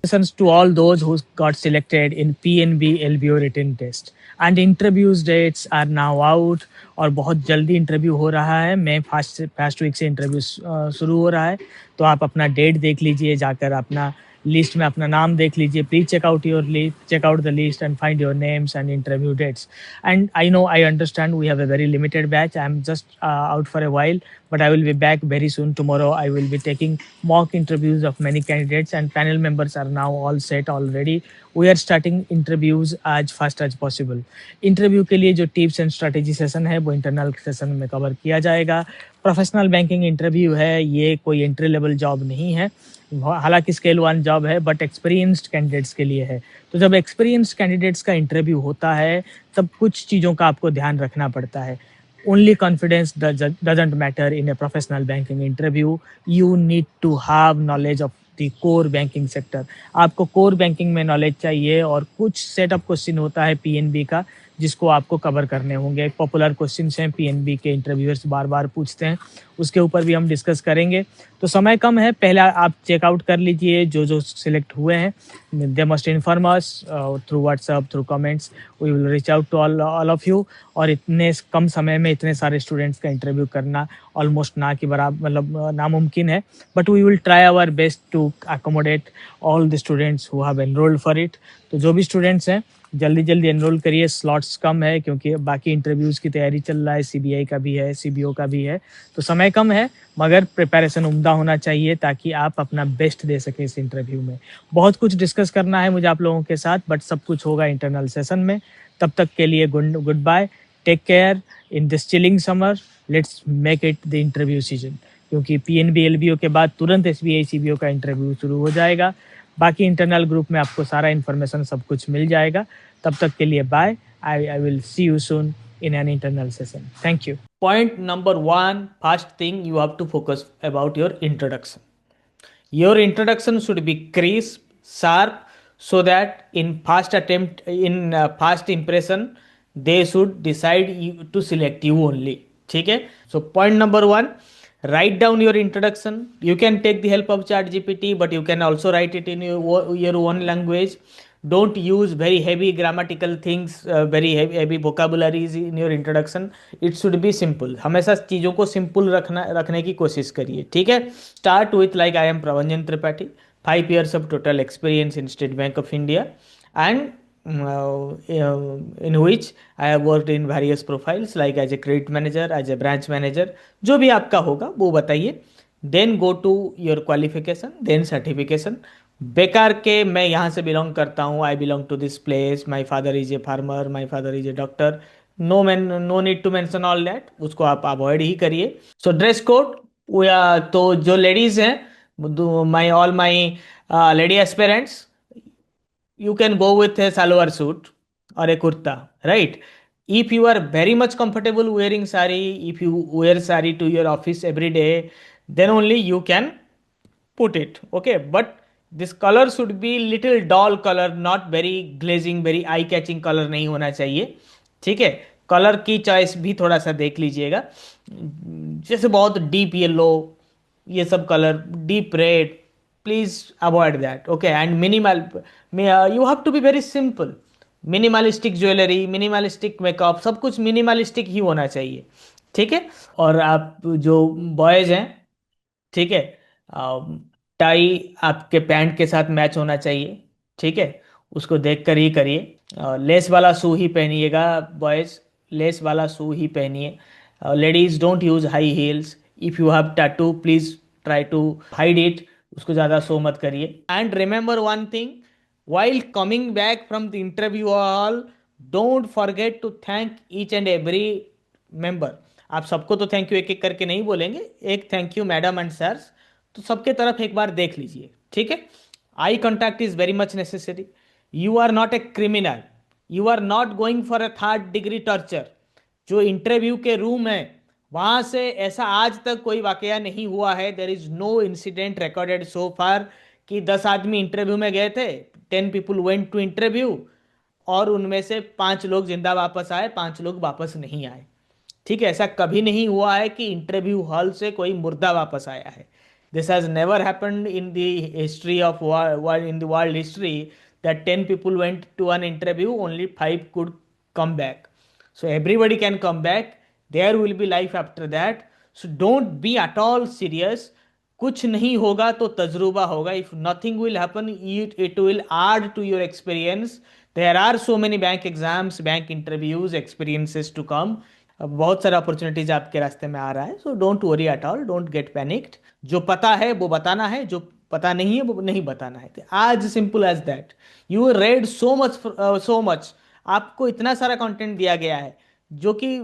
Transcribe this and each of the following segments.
Congratulations to all those who got selected in PNB LBO written test. And interviews dates are now out और बहुत जल्दी interview हो रहा है। मैं फर्स्ट वीक से इंटरव्यू शुरू हो रहा है, तो आप अपना डेट देख लीजिए, जाकर अपना लिस्ट में अपना नाम देख लीजिए। Please check out the list and find your names and interview dates. And I understand we have a very limited batch. I am just out for a while, but I will be back very soon. Tomorrow, I will be taking mock interviews of many candidates, and panel members are now all set already. We are starting interviews as fast as possible. Interview के लिए जो tips and strategy session है वो internal session में cover किया जाएगा। Professional banking interview है, ये कोई एंट्री लेवल जॉब नहीं है। हालांकि स्केल 1 जॉब है, बट एक्सपीरियंस्ड कैंडिडेट्स के लिए है। तो जब एक्सपीरियंस्ड कैंडिडेट्स का इंटरव्यू होता है, तब कुछ चीज़ों का आपको ध्यान रखना पड़ता है। Only confidence doesn't matter in a professional banking interview. You need to have knowledge of the core banking sector. आपको core banking में knowledge चाहिए, और कुछ सेटअप क्वेश्चन होता है पीएनबी का जिसको आपको कवर करने होंगे। पॉपुलर क्वेश्चंस हैं, पीएनबी के इंटरव्यूअर्स बार बार पूछते हैं, उसके ऊपर भी हम डिस्कस करेंगे। तो समय कम है, पहले आप चेकआउट कर लीजिए जो जो सिलेक्ट हुए हैं। They must inform us through WhatsApp, through comments. We will reach out to all of you. और इतने कम समय में इतने सारे स्टूडेंट्स का इंटरव्यू करना ऑलमोस्ट ना कि बराबर, मतलब नामुमकिन है। But we will try our best to accommodate all the students who have enrolled for it. तो जो भी स्टूडेंट्स हैं, जल्दी जल्दी एनरोल करिए। स्लॉट्स कम है क्योंकि बाकी इंटरव्यूज़ की तैयारी चल रहा है, सीबीआई का भी है, सीबीओ का भी है। तो समय कम है, मगर प्रिपरेशन उम्दा होना चाहिए ताकि आप अपना बेस्ट दे सकें इस इंटरव्यू में। बहुत कुछ डिस्कस करना है मुझे आप लोगों के साथ, बट सब कुछ होगा इंटरनल सेशन में। तब तक के लिए good bye, take care in this chilling summer. Let's make it the interview season, क्योंकि पीएनबी एलबीओ के बाद तुरंत एसबीआई सीबीओ का इंटरव्यू शुरू हो जाएगा। बाकी इंटरनल ग्रुप में आपको सारा इन्फॉर्मेशन सब कुछ मिल जाएगा। तब तक के लिए bye. I will see you soon in an internal session. Thank you. Point number one, first thing you have to focus about your introduction. Your introduction should be crisp, sharp, so that in first impression, they should decide you to select you only. ठीक है? So point number one, write down your introduction. You can take the help of ChatGPT, but you can also write it in your own language. Don't use very heavy grammatical things, very heavy vocabularies in your introduction. It should be simple. हमेशा चीज़ों को simple रखने की कोशिश करिए। ठीक है? Start with like I am Pravanjan Tripathi, 5 years of total experience in State Bank of India, and in which I have worked in various profiles like as a credit manager, as a branch manager. जो भी आपका होगा वो बताइए। Then go to your qualification, then certification. बेकार के मैं यहाँ से बिलोंग करता हूँ, I belong to this place, my father is a farmer, my father is a doctor, no need to mention all that, उसको आप अवॉइड ही करिए। सो ड्रेस कोड, तो जो लेडीज हैं, माई lady aspirants, you can go with a salwar suit or a kurta, right? If you are very much comfortable wearing sari, if you wear sari to your office every day, then only you can put it, okay? But this color should be little dull color, not very glazing, very eye catching color नहीं होना चाहिए। ठीक है? Colour की choice भी थोड़ा सा देख लीजिएगा। जैसे बहुत डीप येलो, ये सब colour, deep red, please avoid that, okay? And minimal, you have to be very simple. Minimalistic jewellery, minimalistic makeup, सब कुछ मिनिमलिस्टिक ही होना चाहिए। ठीक है? और आप जो बॉयज हैं, ठीक है, टाई आपके पैंट के साथ मैच होना चाहिए। ठीक है? उसको देख कर ही करिए। लेस वाला शू ही पहनिएगा बॉयज, लेस वाला शू ही पहनिए। Ladies don't use high heels. If you have tattoo, please try to hide it, उसको ज़्यादा शो मत करिए। And remember one thing, while coming back from the interview hall, don't forget to thank each and every member. आप सबको तो thank you एक एक करके नहीं बोलेंगे, एक thank you madam and sirs, तो सबके तरफ एक बार देख लीजिए। ठीक है? Eye contact is very much necessary. You are not a criminal, you are not going for a 3rd-degree torture. जो इंटरव्यू के रूम है वहां से ऐसा आज तक कोई वाकया नहीं हुआ है। There is no incident recorded so far कि 10 आदमी इंटरव्यू में गए थे, 10 पीपुल वेंट टू इंटरव्यू, और उनमें से 5 लोग जिंदा वापस आए, 5 लोग वापस नहीं आए। ठीक है? ऐसा कभी नहीं हुआ है कि इंटरव्यू हॉल से कोई मुर्दा वापस आया है। This has never happened in the history of in the world history, that 10 people went to an interview, only 5 could come back. So everybody can come back. There will be life after that. So don't be at all serious. कुछ नहीं होगा तो तजुर्बा होगा. If nothing will happen, it will add to your experience. There are so many bank exams, bank interviews, experiences to come. बहुत सारा opportunities आपके रास्ते में आ रहा है. So don't worry at all, don't get panicked. जो पता है वो बताना है, जो पता नहीं है वो नहीं बताना है. आज simple as that. You read so much, so much. आपको इतना सारा कंटेंट दिया गया है जो कि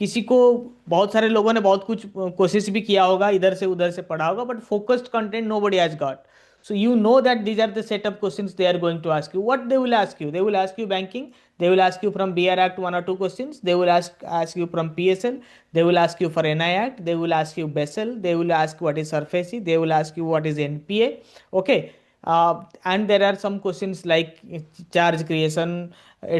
किसी को, बहुत सारे लोगों ने बहुत कुछ कोशिश भी किया होगा, इधर से उधर से पढ़ा होगा, but focused content nobody has got. So you know that these are the set of questions they are going to ask you. What they will ask you? They will ask you banking. They will ask you from BR Act one or two questions. They will ask you from PSL. They will ask you for NI Act. They will ask you BESL. They will ask what is SURFACE. They will ask you what is NPA. Okay. And there are some questions like charge creation,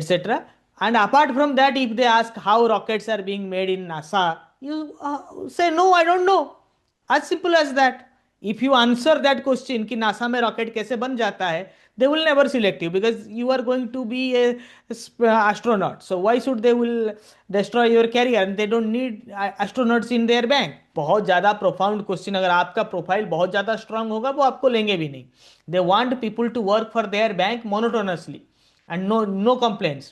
etc. And apart from that, if they ask how rockets are being made in NASA, you say no, I don't know. As simple as that. If you answer that question कि NASA में rocket कैसे बन जाता है, they will never select you because you are going to be a astronaut. So why should they will destroy your career? And they don't need astronauts in their bank. बहुत ज़्यादा profound question. अगर आपका profile बहुत ज़्यादा strong होगा वो आपको लेंगे भी नहीं. They want people to work for their bank monotonously and no complaints.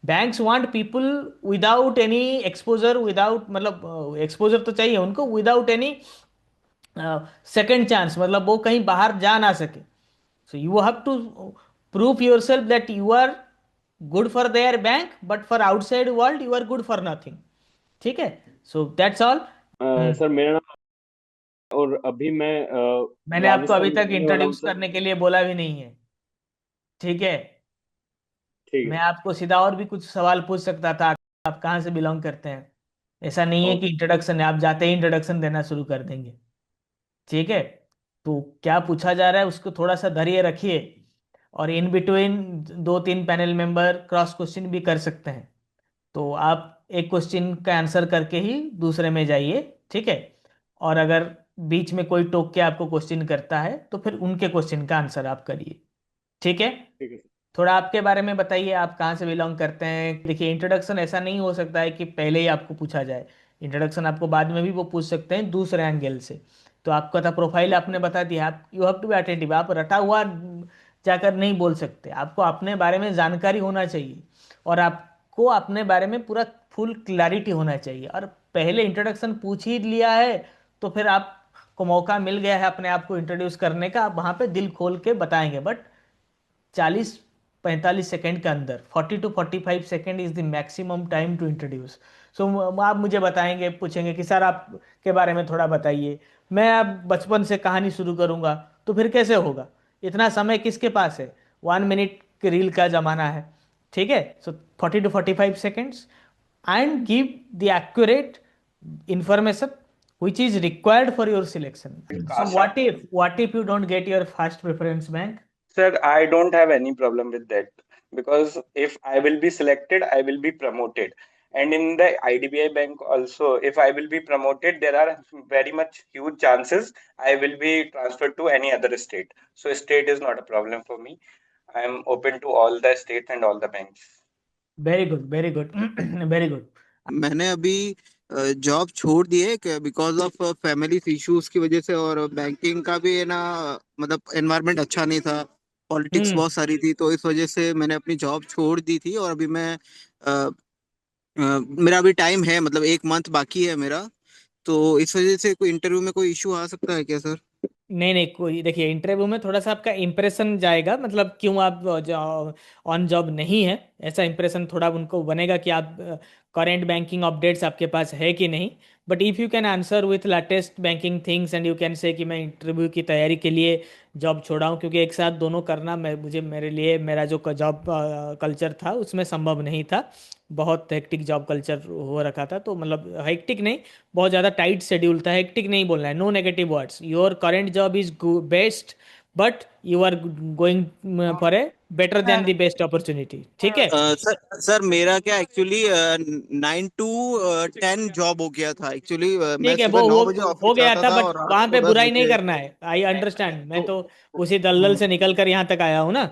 Banks want people without any exposure, without मतलब exposure तो चाहिए उनको, without any सेकेंड चांस, मतलब वो कहीं बाहर जा ना सके. So you have to prove yourself that you are good for their bank, but for outside world you are good for nothing. ठीक है. So that's all. सर मेरा नाम, और अभी मैं मैंने आपको अभी राजस्थान तक में रहने वाला हूँ इंट्रोड्यूस सर. करने के लिए बोला भी नहीं है. ठीक है. ठीक मैं है. आपको सीधा और भी कुछ सवाल पूछ सकता था, आप कहाँ से बिलोंग करते हैं. ऐसा नहीं है कि ओके. इंट्रोडक्शन है, आप जाते ही इंट्रोडक्शन देना शुरू कर देंगे. ठीक है. तो क्या पूछा जा रहा है उसको थोड़ा सा धैर्य रखिए, और इन बिटवीन दो तीन पैनल मेंबर क्रॉस क्वेश्चन भी कर सकते हैं. तो आप एक क्वेश्चन का आंसर करके ही दूसरे में जाइए. ठीक है. और अगर बीच में कोई टोक के आपको क्वेश्चन करता है तो फिर उनके क्वेश्चन का आंसर आप करिए. ठीक है. ठीक है सर. थोड़ा आपके बारे में बताइए, आप कहाँ से बिलोंग करते हैं. देखिए, इंट्रोडक्शन ऐसा नहीं हो सकता है कि पहले ही आपको पूछा जाए. इंट्रोडक्शन आपको बाद में भी वो पूछ सकते हैं दूसरे एंगल से. तो आपका था प्रोफाइल आपने बता दिया. आप you have to be attentive. आप रटा हुआ जाकर नहीं बोल सकते. आपको अपने बारे में जानकारी होना चाहिए, और आपको अपने बारे में पूरा फुल क्लैरिटी होना चाहिए. और पहले इंट्रोडक्शन पूछ ही लिया है तो फिर आपको मौका मिल गया है अपने आप को इंट्रोड्यूस करने का. आप वहाँ पे दिल खोल के बताएंगे, बट 40-45 सेकेंड के अंदर, 40 to 45 second is the maximum time to introduce. So आप मुझे बताएंगे, पूछेंगे कि सर आपके बारे में थोड़ा बताइए. मैं अब बचपन से कहानी शुरू करूंगा तो फिर कैसे होगा. इतना समय किसके पास है. 1 मिनट के रील का जमाना है. ठीक है. सो 40 to 45 seconds and give the accurate information which is required for your selection. So what if you don't get your first preference bank? Sir, I don't have any problem with that because if I will be selected, I will be promoted. And in the IDBI bank also, if I will be promoted, there are very much huge chances I will be transferred to any other state. So state is not a problem for me. I am open to all the states and all the banks. Very good, very good. Very good. मैंने अभी job छोड़ दी है because of family issues की वजह से, और banking का भी है ना, मतलब एनवायरनमेंट अच्छा नहीं था, पॉलिटिक्स बहुत सारी थी, तो इस वजह से मैंने अपनी जॉब छोड़ दी थी. और अभी मैं मेरा अभी टाइम है, मतलब 1 मंथ बाकी है मेरा, तो इस वजह से कोई इंटरव्यू में कोई इशू आ सकता है क्या सर? नहीं नहीं, कोई, देखिए इंटरव्यू में थोड़ा सा आपका इंप्रेशन जाएगा, मतलब क्यों आप ऑन जॉब नहीं है, ऐसा इंप्रेशन थोड़ा उनको बनेगा कि आप करेंट बैंकिंग अपडेट्स आपके पास है कि नहीं. But if you can answer with latest banking things and you can say कि मैं इंटरव्यू की तैयारी के लिए जॉब छोड़ा हूँ, क्योंकि एक साथ दोनों करना मेरे लिए, मेरा जो जॉब कल्चर था उसमें संभव नहीं था. बहुत हेक्टिक जॉब कल्चर हो रखा था. तो मतलब हेक्टिक नहीं, बहुत ज़्यादा टाइट शेड्यूल था. हेक्टिक नहीं बोलना है, no negative words. Your current job is best, but you are going for a better than the best opportunity. ठीक है? सर मेरा क्या एक्चुअली 9 to 10 जॉब हो गया था एक्चुअली। मैं ठीक है, सुबह वो 9 बजे हो ऑफिस गया जाता था, था बट और रात वहां को पे दस बुराई नहीं बजे करना है। आई अंडरस्टैंड, मैं तो तो उसी दलदल हम्म, से निकल कर यहाँ तक आया हूँ ना,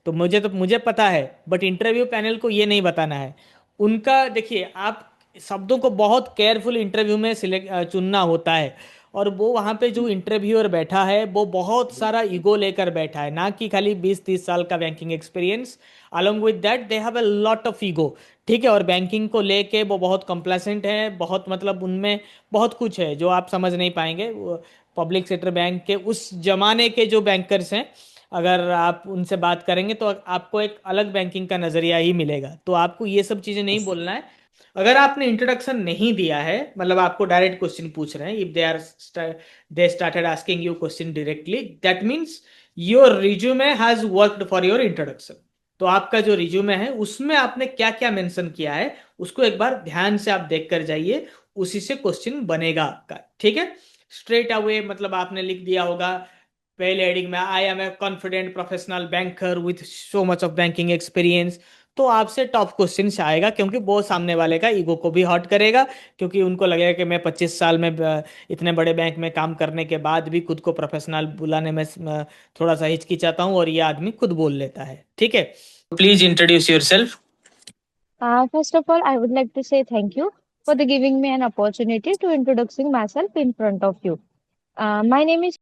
तो मुझे पता है। बट इंटरव्यू पैनल को ये नहीं बताना है। उनका देखिए, आप शब्दों को बहुत केयरफुल इंटरव्यू में सिलेक्ट चुनना होता है। और वो वहाँ पे जो इंटरव्यूअर बैठा है वो बहुत सारा ईगो लेकर बैठा है, ना कि खाली 20-30 साल का banking experience. Along with that they have a lot of ego. ठीक है, और बैंकिंग को लेके वो बहुत कंप्लेसेंट है, बहुत मतलब उनमें बहुत कुछ है जो आप समझ नहीं पाएंगे। पब्लिक सेक्टर बैंक के उस जमाने के जो बैंकर्स हैं, अगर आप उनसे बात करेंगे तो आपको एक अलग बैंकिंग का नज़रिया ही मिलेगा। तो आपको ये सब चीज़ें नहीं बोलना है। अगर आपने इंट्रोडक्शन नहीं दिया है, मतलब आपको डायरेक्ट क्वेश्चन पूछ रहे हैं, if they started asking you question directly, that means your resume has worked for your introduction. तो आपका जो रिज्यूमे है उसमें आपने क्या क्या मेंशन किया है उसको एक बार ध्यान से आप देख कर जाइए, उसी से क्वेश्चन बनेगा आपका। ठीक है? स्ट्रेट अवे मतलब आपने लिख दिया होगा पहले हेडिंग में, I am a confident professional banker with so much of banking experience. तो आपसे टॉप क्वेश्चन आएगा, क्योंकि वो सामने वाले का ईगो को भी हर्ट करेगा। क्योंकि उनको लगेगा कि मैं 25 साल में इतने बड़े बैंक में काम करने के बाद भी खुद को प्रोफेशनल बुलाने में थोड़ा सा हिचकिचाता हूँ, और ये आदमी खुद बोल लेता है। ठीक है? Please introduce yourself. First of all, I would like to say thank you for the giving me an opportunity to introducing myself in front of you. My name is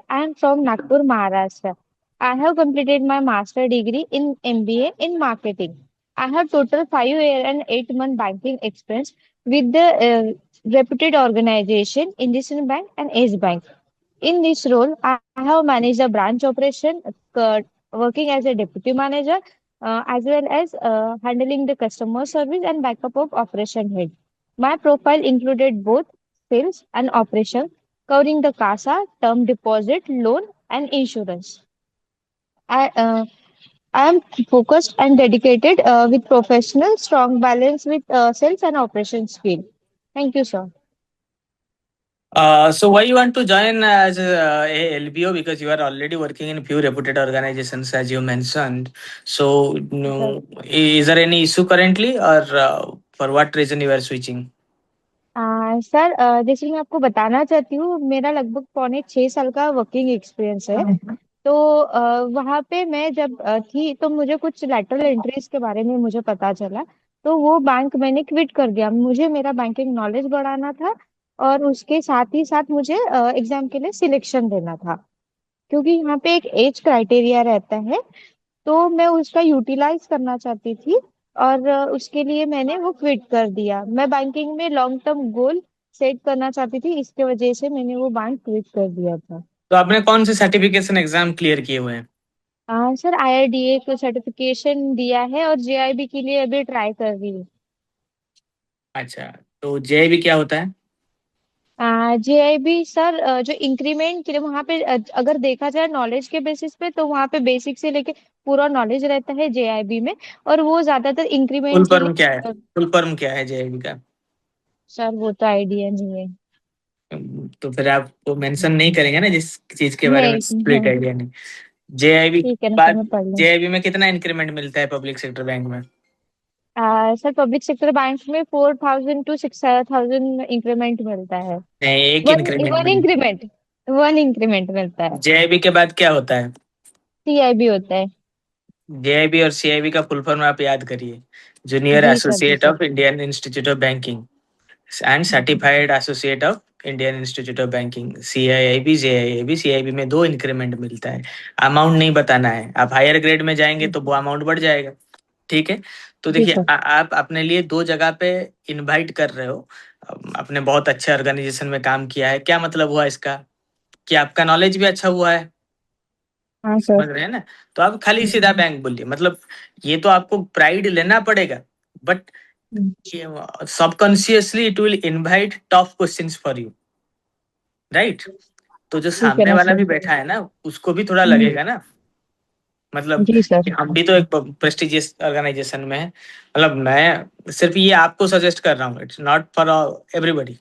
I am from Nagpur, Maharashtra. I have completed my master degree in MBA in marketing. I have total 5 year and 8 month banking experience with the reputed organization IndusInd Bank and Ace Bank. In this role, I have managed the branch operation, working as a deputy manager, as well as handling the customer service and backup of operation head. My profile included both sales and operations, covering the CASA, term deposit, loan, and insurance. I am focused and dedicated with professional, strong balance with sales and operations skill. Thank you, sir. So why you want to join as a LBO? Because you are already working in few reputed organizations, as you mentioned. So, Sir. no, is there any issue currently, or for what reason you are switching? Sir, जैसे मैं आपको बताना चाहती हूँ, मेरा लगभग 6.5 साल का वर्किंग एक्सपीरियंस है। तो वहाँ पे मैं जब थी तो मुझे कुछ लैटरल एंट्रीज के बारे में मुझे पता चला। तो वो बैंक मैंने क्विट कर दिया। मुझे मेरा बैंकिंग नॉलेज बढ़ाना था और उसके साथ ही साथ मुझे एग्जाम के लिए सिलेक्शन देना था, क्योंकि यहाँ पे एक एज क्राइटेरिया रहता है। तो मैं उसका यूटिलाइज करना चाहती थी और उसके लिए मैंने वो क्विट कर दिया। मैं बैंकिंग में लॉन्ग टर्म गोल सेट करना चाहती थी, इसके वजह से मैंने वो बैंक क्विट कर दिया था। तो आपने कौन से सर्टिफिकेशन एग्जाम क्लियर किए हुए हैं? सर, IRDA को सर्टिफिकेशन दिया है और JIB के लिए अभी ट्राई कर रही हूँ। अच्छा, तो जेआईबी क्या होता है? JIB सर, जो इंक्रीमेंट के लिए वहाँ पे अगर देखा जाए नॉलेज के बेसिस पे, तो वहाँ पे बेसिक से लेके पूरा नॉलेज रहता है JIB में। और वो ज्यादातर फुल इंक्रीमेंट के फॉर्म क्या है? लिए फुल फॉर्म क्या है जेआईबी का? सर वो तो आइडिया नहीं है। तो फिर आप तो मेंशन नहीं करेंगे ना जिस चीज के बारे में नहीं स्प्लिट नहीं। आइडिया नहीं। जेआईबी ठीक है ना सर, बाद मैं पढ़ लूँ। जेआईबी में कितना इंक्रीमेंट मिलता है पब्लिक सेक्टर बैंक में? सर, पब्लिक सेक्टर बैंक में 4,000 to 6,000 इंक्रीमेंट मिलता है। नहीं, एक वन इंक्रीमेंट वन मिलता इंक्रीमेंट वन इंक्रीमेंट मिलता है। है। जेआईबी के बाद क्या होता है? CIB होता है। जेआईबी और सीआईबी का फुल फॉर्म आप याद करिए। जूनियर जी सर, जी associate sir. Of Indian Institute of Banking and Certified Associate of Indian Institute of Banking. CIIB JIIB। CIIB में 2 इंक्रीमेंट मिलता है। अमाउंट नहीं बताना है, आप हायर ग्रेड में जाएंगे तो वो अमाउंट बढ़ जाएगा। ठीक है? तो जी देखिए, सर। आप अपने लिए 2 जगह पे इनवाइट कर रहे हो। आपने बहुत अच्छे ऑर्गेनाइजेशन में काम किया है, क्या मतलब हुआ इसका? कि आपका नॉलेज भी अच्छा हुआ है। हाँ सर। समझ रहे हैं ना? तो आप खाली सीधा बैंक बोलिए, मतलब ये तो आपको प्राइड लेना पड़ेगा, but subconsciously it will invite tough questions for you, right? तो जो ठीक है सामने ना वाला सर। भी बैठा है ना, उसको भी थोड़ा हम्म, लगेगा ना, मतलब जी सर। कि हम भी तो एक प्रेस्टिजियस ऑर्गेनाइजेशन में है। मतलब मैं सिर्फ ये आपको सजेस्ट कर रहा हूँ, इट्स नॉट फॉर एवरीबॉडी।